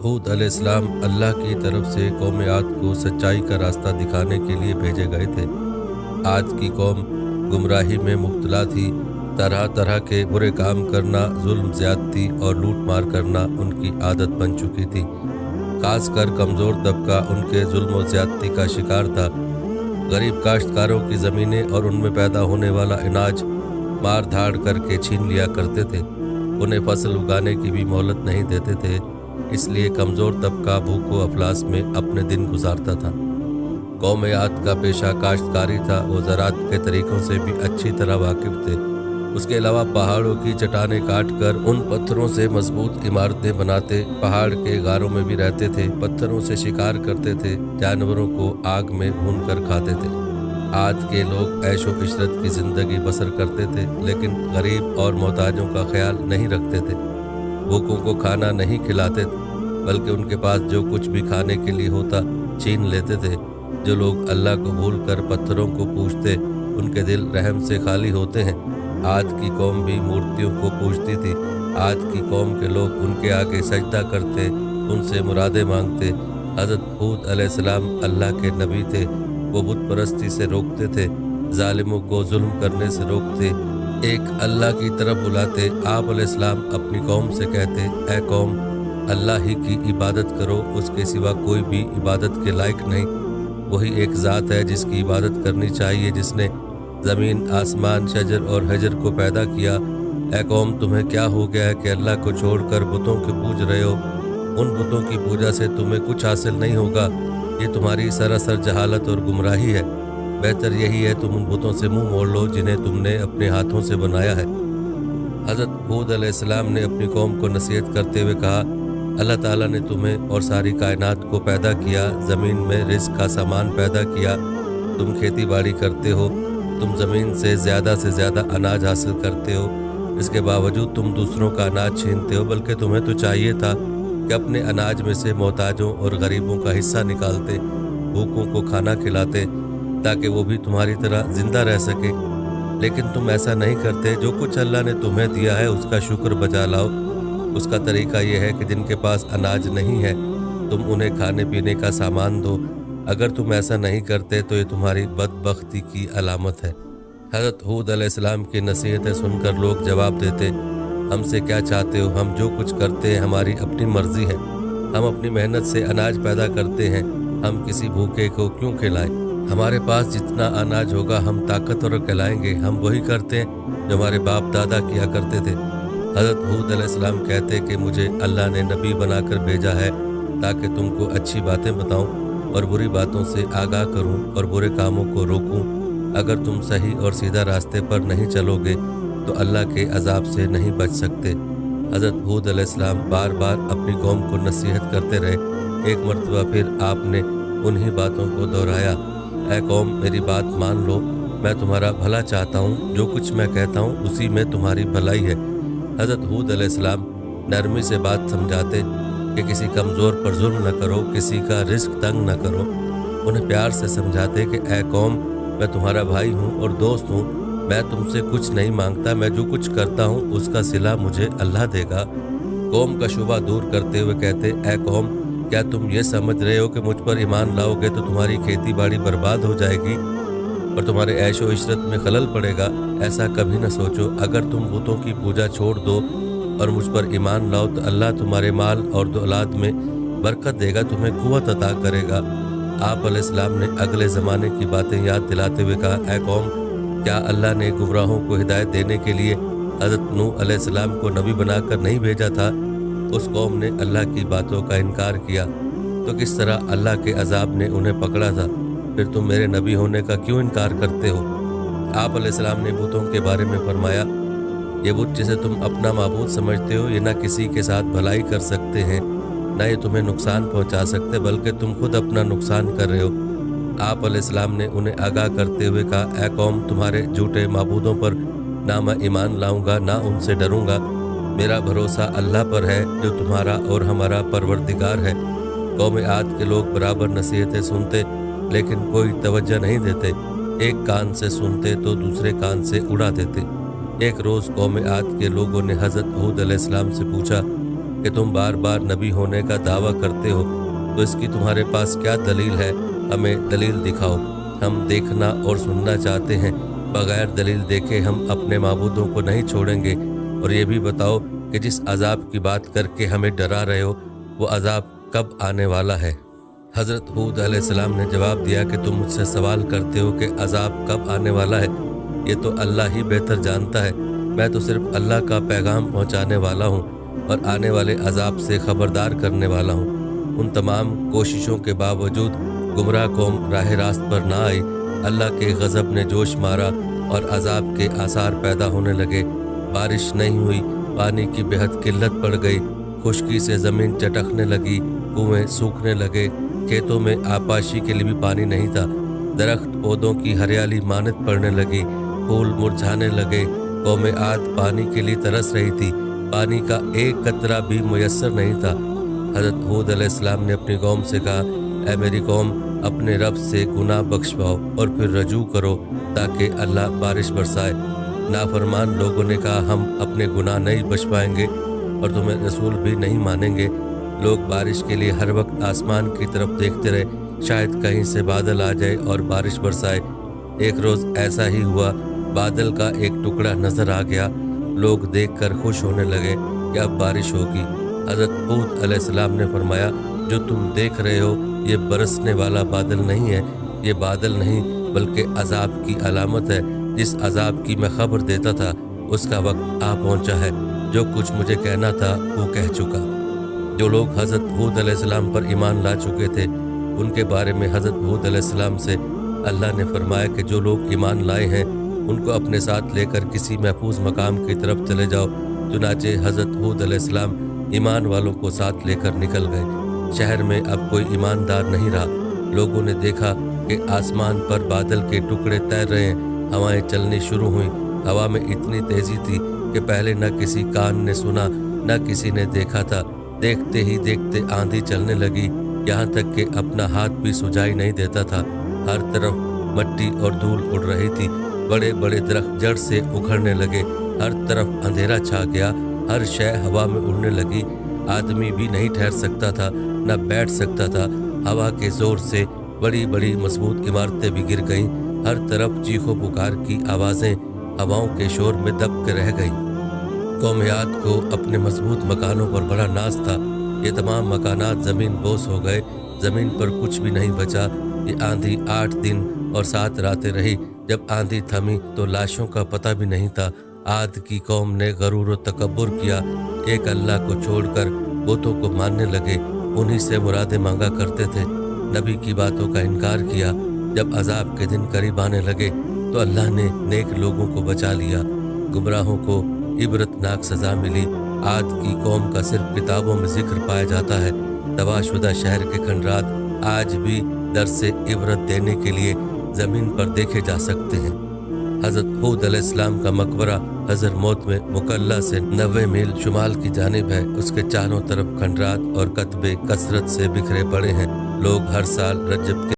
हूद अलैहिस्सलाम अल्लाह की तरफ से कौम आद को सच्चाई का रास्ता दिखाने के लिए भेजे गए थे। आज की कौम गुमराही में मुब्तला थी। तरह तरह के बुरे काम करना, जुल्म ज़्यादती और लूट मार करना उनकी आदत बन चुकी थी। खासकर कमज़ोर तबका उनके जुल्म और ज़्यादती का शिकार था। गरीब काश्तकारों की ज़मीनें और उनमें पैदा होने वाला अनाज मार धाड़ करके छीन लिया करते थे। उन्हें फसल उगाने की भी मोहलत नहीं देते थे, इसलिए कमज़ोर तबका भूखो अफलास में अपने दिन गुजारता था। कौम आद का पेशा काश्तकारी था। वो ज़राअत के तरीक़ों से भी अच्छी तरह वाकिफ़ थे। उसके अलावा पहाड़ों की चट्टानें काट कर उन पत्थरों से मजबूत इमारतें बनाते, पहाड़ के गारों में भी रहते थे, पत्थरों से शिकार करते थे, जानवरों को आग में भून कर खाते थे। आज के लोग ऐशो इशरत की ज़िंदगी बसर करते थे, लेकिन गरीब और मोहताजों का ख्याल नहीं रखते थे। भूखों को खाना नहीं खिलाते थे, बल्कि उनके पास जो कुछ भी खाने के लिए होता छीन लेते थे। जो लोग अल्लाह को भूल कर पत्थरों को पूजते, उनके दिल रहम से खाली होते हैं। आज की कौम भी मूर्तियों को पूजती थी। आज की कौम के लोग उनके आगे सजदा करते, उनसे मुरादें मांगते। हज़रत हूद अलैहिस्सलाम अल्लाह के नबी थे। वो बुत परस्ती से रोकते थे, जालिमों को जुल्म करने से रोकते, एक अल्लाह की तरफ बुलाते। आप अलैहिस्सलाम अपनी कौम से कहते, ऐ कौम, अल्लाह ही की इबादत करो, उसके सिवा कोई भी इबादत के लायक नहीं। वही एक ज़ात है जिसकी इबादत करनी चाहिए, जिसने ज़मीन, आसमान, शजर और हजर को पैदा किया। ऐ कौम, तुम्हें क्या हो गया है कि अल्लाह को छोड़कर बुतों को पूज रहे हो? उन बुतों की पूजा से तुम्हें कुछ हासिल नहीं होगा। ये तुम्हारी सरासर जहालत और गुमराही है। बेहतर यही है तुम उन बुतों से मुंह मोड़ लो जिन्हें तुमने अपने हाथों से बनाया है। हज़रत हूद अलैहिस्सलाम ने अपनी कौम को नसीहत करते हुए कहा, अल्लाह ताला ने तुम्हें और सारी कायनात को पैदा किया, ज़मीन में रिज़्क़ का सामान पैदा किया। तुम खेती बाड़ी करते हो, तुम ज़मीन से ज़्यादा अनाज हासिल करते हो। इसके बावजूद तुम दूसरों का अनाज छीनते हो, बल्कि तुम्हें तो चाहिए था कि अपने अनाज में से मोहताजों और गरीबों का हिस्सा निकालते, भूखों को खाना खिलाते, ताकि वो भी तुम्हारी तरह ज़िंदा रह सके। लेकिन तुम ऐसा नहीं करते। जो कुछ अल्लाह ने तुम्हें दिया है उसका शुक्र बजा लाओ। उसका तरीका यह है कि जिनके पास अनाज नहीं है, तुम उन्हें खाने पीने का सामान दो। अगर तुम ऐसा नहीं करते तो ये तुम्हारी बदबख्ती की अलामत है। हज़रत हूद अलैहिस्सलाम की नसीहतें सुनकर लोग जवाब देते, हमसे क्या चाहते हो? हम जो कुछ करते हैं हमारी अपनी मर्जी है। हम अपनी मेहनत से अनाज पैदा करते हैं, हम किसी भूखे को क्यों खिलाएं? हमारे पास जितना अनाज होगा हम ताकतवर कहलाएंगे। हम वही करते हैं जो हमारे बाप दादा किया करते थे। हज़रत हूद अलैहिस्सलाम कहते कि मुझे अल्लाह ने नबी बनाकर भेजा है ताकि तुमको अच्छी बातें बताऊं और बुरी बातों से आगाह करूं और बुरे कामों को रोकूं। अगर तुम सही और सीधा रास्ते पर नहीं चलोगे तो अल्लाह के अजाब से नहीं बच सकते। हज़रत हूद अलैहिस्सलाम बार बार अपनी कौम को नसीहत करते रहे। एक मरतबा फिर आपने उन्हीं बातों को दोहराया, ऐ कौम, मेरी बात मान लो, मैं तुम्हारा भला चाहता हूँ। जो कुछ मैं कहता हूँ उसी में तुम्हारी भलाई है। हज़रत हूद अलैहिस्सलाम नरमी से बात समझाते कि किसी कमज़ोर पर जुल्म न करो, किसी का रिस्क तंग न करो। उन्हें प्यार से समझाते कि ऐ कौम, मैं तुम्हारा भाई हूँ और दोस्त हूँ। मैं तुमसे कुछ नहीं मांगता। मैं जो कुछ करता हूँ उसका सिला मुझे अल्लाह देगा। कौम का शुबा दूर करते हुए कहते, ऐ कौम, क्या तुम ये समझ रहे हो कि मुझ पर ईमान लाओगे तो तुम्हारी खेती बाड़ी बर्बाद हो जाएगी और तुम्हारे ऐशो इशरत में खलल पड़ेगा? ऐसा कभी न सोचो। अगर तुम बुतों की पूजा छोड़ दो और मुझ पर ईमान लाओ तो अल्लाह तुम्हारे माल और दौलत में बरकत देगा, तुम्हें कुव्वत अता करेगा। आप अलैहिस्सलाम ने अगले ज़माने की बातें याद दिलाते हुए कहा, ऐ कौम, क्या अल्लाह ने गुमराहों को हिदायत देने के लिए हज़रत नूह अलैहिस्सलाम को नबी बनाकर नहीं भेजा था? उस कौम ने अल्लाह की बातों का इनकार किया तो किस तरह अल्लाह के अजाब ने उन्हें पकड़ा था। फिर तुम मेरे नबी होने का क्यों इनकार करते हो? आप अलैहिस्सलाम ने बुतों के बारे में फरमाया, ये बुत जिसे तुम अपना माबूद समझते हो, ये ना किसी के साथ भलाई कर सकते हैं, ना ये तुम्हें नुकसान पहुंचा सकते, बल्कि तुम खुद अपना नुकसान कर रहे हो। आप अलैहिस्सलाम ने उन्हें आगाह करते हुए कहा, ऐ कौम, तुम्हारे झूठे माबूदों पर ना मैं ईमान लाऊंगा ना उनसे डरूंगा। मेरा भरोसा अल्लाह पर है जो तुम्हारा और हमारा परवरदिगार है। कौम आद के लोग बराबर नसीहतें सुनते लेकिन कोई तवज्जो नहीं देते। एक कान से सुनते तो दूसरे कान से उड़ा देते। एक रोज़ कौम आद के लोगों ने हज़रत हूद अलैहिस्सलाम से पूछा, कि तुम बार बार नबी होने का दावा करते हो, तो इसकी तुम्हारे पास क्या दलील है? हमें दलील दिखाओ। हम देखना और सुनना चाहते हैं। बगैर दलील देखे हम अपने माबूदों को नहीं छोड़ेंगे। और ये भी बताओ कि जिस अजाब की बात करके हमें डरा रहे हो, वो अजाब कब आने वाला है? हज़रत हूद अलैहिस्सलाम ने जवाब दिया कि तुम मुझसे सवाल करते हो कि अजाब कब आने वाला है, ये तो अल्लाह ही बेहतर जानता है। मैं तो सिर्फ अल्लाह का पैगाम पहुंचाने वाला हूं और आने वाले अजाब से खबरदार करने वाला हूं। उन तमाम कोशिशों के बावजूद गुमराह कौम राह रास्त पर ना आई। अल्लाह के गज़ब ने जोश मारा और अजाब के आसार पैदा होने लगे। बारिश नहीं हुई, पानी की बेहद किल्लत पड़ गई, खुश्की से ज़मीन चटकने लगी, कुएं सूखने लगे, खेतों में आपाशी के लिए भी पानी नहीं था, दरख्त पौधों की हरियाली मानत पड़ने लगी, फूल मुरझाने लगे। कौम आद पानी के लिए तरस रही थी, पानी का एक कतरा भी मुयस्सर नहीं था। हज़रत हूद अलैहिस्सलाम ने अपनी कौम से कहा, ऐ मेरी कौम, अपने रब से गुनाह बख्शवाओ और फिर रजू करो ताकि अल्लाह बारिश बरसाए। नाफरमान लोगों ने कहा, हम अपने गुनाह नहीं बख्श पाएंगे और तुम्हें रसूल भी नहीं मानेंगे। लोग बारिश के लिए हर वक्त आसमान की तरफ देखते रहे, शायद कहीं से बादल आ जाए और बारिश बरसाए। एक रोज़ ऐसा ही हुआ, बादल का एक टुकड़ा नजर आ गया। लोग देखकर खुश होने लगे कि अब बारिश होगी। हज़रत हूद अलैहिस्सलाम ने फरमाया, जो तुम देख रहे हो ये बरसने वाला बादल नहीं है, ये बादल नहीं बल्कि अजाब की अलामत है। जिस अजाब की मैं खबर देता था उसका वक्त आ पहुंचा है। जो कुछ मुझे कहना था वो कह चुका। जो लोग हज़रत हूद अलैहिस्सलाम पर ईमान ला चुके थे, उनके बारे में हज़रत हूद अलैहिस्सलाम से अल्लाह ने फरमाया कि जो लोग ईमान लाए हैं उनको अपने साथ लेकर किसी महफूज मकाम की तरफ चले जाओ। चुनाचे हज़रत हूद अलैहिस्सलाम ईमान वालों को साथ लेकर निकल गए। शहर में अब कोई ईमानदार नहीं रहा। लोगों ने देखा कि आसमान पर बादल के टुकड़े तैर रहे हैं, हवाएं चलनी शुरू हुई। हवा में इतनी तेज़ी थी कि पहले न किसी कान ने सुना न किसी ने देखा था। देखते ही देखते आंधी चलने लगी, यहाँ तक कि अपना हाथ भी सुझाई नहीं देता था। हर तरफ मट्टी और धूल उड़ रही थी, बड़े बड़े दरख्त जड़ से उखड़ने लगे, हर तरफ अंधेरा छा गया, हर शय हवा में उड़ने लगी। आदमी भी नहीं ठहर सकता था, न बैठ सकता था। हवा के जोर से बड़ी बड़ी मजबूत इमारतें भी गिर गईं। हर तरफ चीखों पुकार की आवाज़ें हवाओं के शोर में दब के रह गईं। कौम आद को अपने मजबूत मकानों पर बड़ा नाज था। ये तमाम मकानात ज़मीन बोस हो गए, ज़मीन पर कुछ भी नहीं बचा। ये आंधी 8 दिन और 7 रातें रही। जब आंधी थमी तो लाशों का पता भी नहीं था। आद की कौम ने गरूर व तकब्बुर किया, एक अल्लाह को छोड़कर बुतों को मानने लगे, उन्हीं से मुरादें मांगा करते थे। नबी की बातों का इनकार किया। जब अजाब के दिन करीब आने लगे तो अल्लाह ने नेक लोगों को बचा लिया, गुमराहों को इबरतनाक सज़ा मिली। आद की कौम का सिर्फ किताबों में जिक्र पाया जाता है। तबाहशुदा शहर के खंडरात आज भी दर से इबरत देने के लिए ज़मीन पर देखे जा सकते हैं। हज़रत हूद अलैहिस्सलाम का मकबरा हज़रमौत में मुकल्ला से 90 मील शुमाल की जानिब है। उसके चारों तरफ खंडरात और कतबे कसरत से बिखरे पड़े हैं। लोग हर साल रजब के